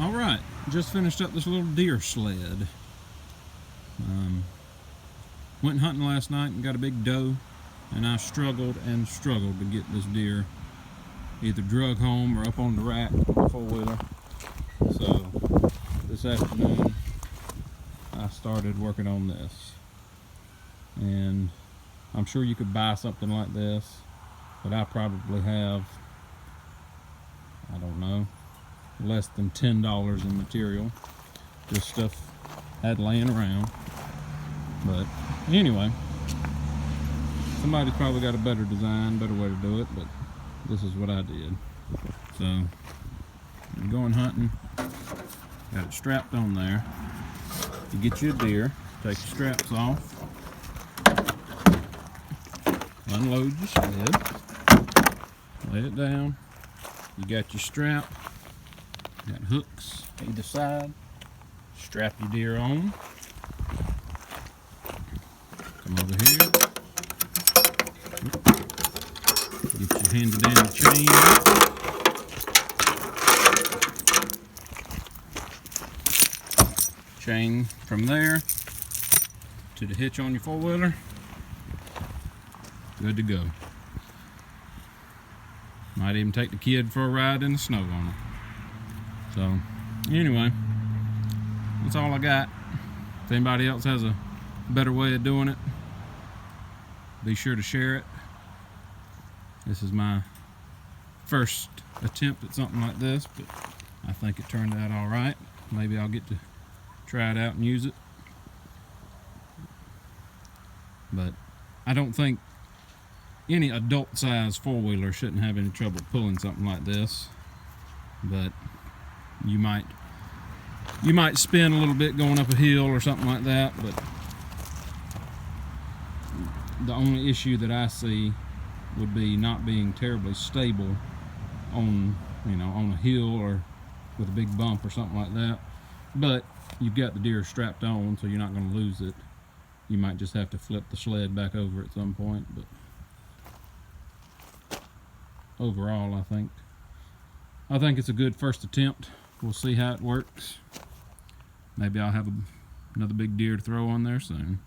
Alright, just finished up this little deer sled. Went hunting last night and got a big doe, and I struggled and struggled to get this deer either drug home or up on the rack on the four-wheeler. So this afternoon I started working on this, and I'm sure you could buy something like this, but I probably have, I don't know, less than $10 in material. This stuff had laying around. But anyway, somebody's probably got a better design, better way to do it, but this is what I did. So I'm going hunting, got it strapped on there. You get you a deer, take the straps off, unload your sled, lay it down. You got your strap, got hooks either side, strap your deer on, come over here, get your handy dandy chain out, chain from there to the hitch on your four-wheeler, good to go. Might even take the kid for a ride in the snow on it. So anyway, that's all I got. If anybody else has a better way of doing it, be sure to share it. This is my first attempt at something like this, but I think it turned out all right. Maybe I'll get to try it out and use it. But I don't think any adult size four-wheeler shouldn't have any trouble pulling something like this. But you might spin a little bit going up a hill or something like that, but the only issue that I see would be not being terribly stable on, on a hill or with a big bump or something like that. But you've got the deer strapped on, so you're not going to lose it. You might just have to flip the sled back over at some point, but overall I think it's a good first attempt. We'll see how it works. Maybe I'll have another big deer to throw on there soon.